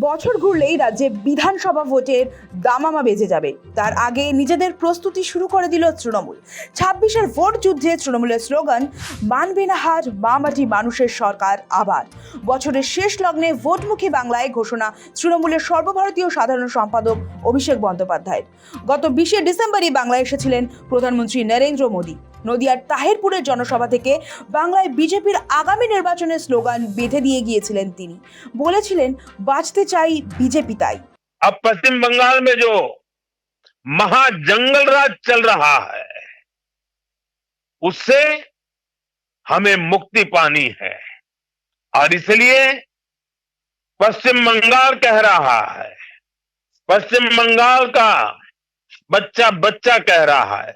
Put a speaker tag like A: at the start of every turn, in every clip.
A: বছর ঘুরলেই রাজ্যে বিধানসভা ভোটের দামামা বেজে যাবে। তার আগে নিজেদের প্রস্তুতি শুরু করে দিল তৃণমূল। 26-এর ভোট যুদ্ধে তৃণমূলের স্লোগান মানবে না হার, মা মাটি মানুষের সরকার আবার। বছরের শেষ লগ্নে ভোটমুখী বাংলায় ঘোষণা তৃণমূলের সর্বভারতীয় সাধারণ সম্পাদক অভিষেক বন্দ্যোপাধ্যায়ের। গত 20শে ডিসেম্বরই বাংলায় এসেছিলেন প্রধানমন্ত্রী নরেন্দ্র মোদী। নদিয়ার তাহিরপুরের জনসভা থেকে বাংলায় বিজেপির আগামী নির্বাচনের স্লোগান বেঁধে দিয়ে গিয়েছিলেন তিনি। বলেছিলেন, বাঁচতে চাই বিজেপি তাই।
B: अब पश्चिम बंगाल में जो महाजंगल राज चल रहा है उससे हमें मुक्ति पानी है और इसलिए पश्चिम बंगाल कह रहा है, पश्चिम बंगाल का बच्चा बच्चा कह रहा है,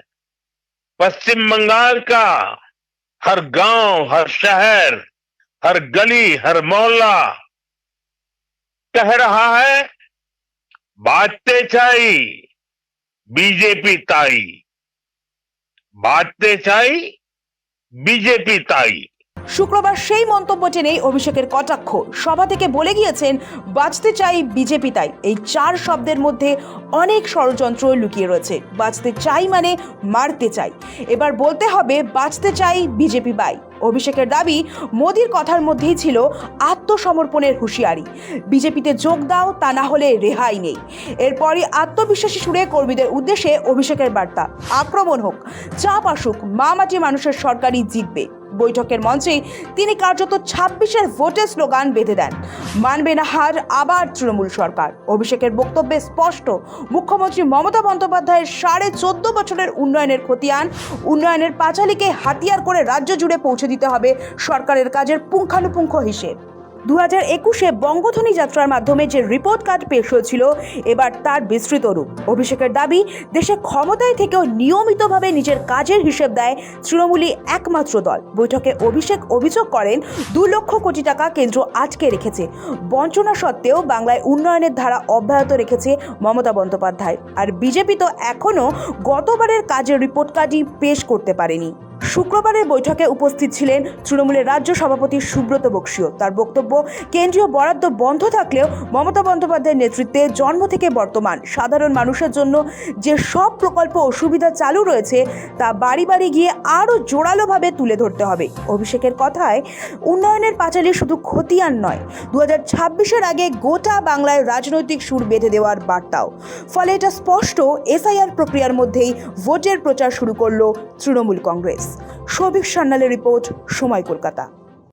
B: पश्चिम बंगाल का हर गांव, हर शहर, हर गली, हर मोहल्ला कह रहा है, बाजते चाई बीजेपी ताई, बाजते चाई बीजेपी ताई।
A: শুক্রবার সেই মন্তব্য টেনেই অভিষেকের কটাক্ষ। সভা থেকে বলে গিয়েছেন, বাঁচতে চাই বিজেপি তাই। এই 4 শব্দের মধ্যে অনেক ষড়যন্ত্র লুকিয়ে রয়েছে। বাঁচতে চাই মানে মারতে চাই, এবার বলতে হবে বাঁচতে চাই বিজেপি বাই। অভিষেকের দাবি, মোদির কথার মধ্যেই ছিল আত্মসমর্পণের হুঁশিয়ারি। বিজেপিতে যোগ দাও, তা না হলে রেহাই নেই। এরপরই আত্মবিশ্বাসী সুরে কর্মীদের উদ্দেশ্যে অভিষেকের বার্তা, আক্রমণ হোক, চাপ আসুক, মা মাটি মানুষের সরকারই জিতবে। বৈঠকের মঞ্চে তিনি কার্যত 26-এর ভোটের স্লোগান বেঁধে দেন, মানবে না হার, আবার তৃণমূল সরকার। অভিষেকের বক্তব্যে স্পষ্ট, মুখ্যমন্ত্রী মমতা বন্দ্যোপাধ্যায়ের 14.5 বছরের উন্নয়নের খতিয়ান, উন্নয়নের পাঁচালীকে হাতিয়ার করে রাজ্য জুড়ে পৌঁছে দিতে হবে সরকারের কাজের পুঙ্খানুপুঙ্খ হিসেব। 2021-এ বঙ্গধ্বনি যাত্রার মাধ্যমে যে রিপোর্ট কার্ড পেশ হয়েছিল, এবার তার বিস্তৃত রূপ। অভিষেকের দাবি, দেশে ক্ষমতায় থেকেও নিয়মিতভাবে নিজের কাজের হিসেব দেয় তৃণমূলই একমাত্র দল। বৈঠকে অভিষেক অভিযোগ করেন, 2 লক্ষ কোটি টাকা কেন্দ্র আটকে রেখেছে। বঞ্চনা সত্ত্বেও বাংলায় উন্নয়নের ধারা অব্যাহত রেখেছে মমতা বন্দ্যোপাধ্যায়। আর বিজেপি তো এখনও গতবারের কাজের রিপোর্ট কার্ডই পেশ করতে পারেনি। শুক্রবারের বৈঠকে উপস্থিত ছিলেন তৃণমূলের রাজ্য সভাপতি সুব্রত বক্সীও। তার বক্তব্য, কেন্দ্রীয় বরাদ্দ বন্ধ থাকলেও মমতা বন্দ্যোপাধ্যায়ের নেতৃত্বে জন্ম থেকে বর্তমান সাধারণ মানুষের জন্য যে সব প্রকল্প ও সুবিধা চালু রয়েছে তা বাড়ি বাড়ি গিয়ে আরও জোরালোভাবে তুলে ধরতে হবে। অভিষেকের কথায়, উন্নয়নের পাঁচালী শুধু খতিয়ান নয়, 2026-এর আগে গোটা বাংলায় রাজনৈতিক সুর বেঁধে দেওয়ার বার্তাও। ফলে এটা স্পষ্ট, এসআইআর প্রক্রিয়ার মধ্যেই ভোটের প্রচার শুরু করল তৃণমূল কংগ্রেস। সৌভিক সান্যালের রিপোর্ট, সময়, কলকাতা।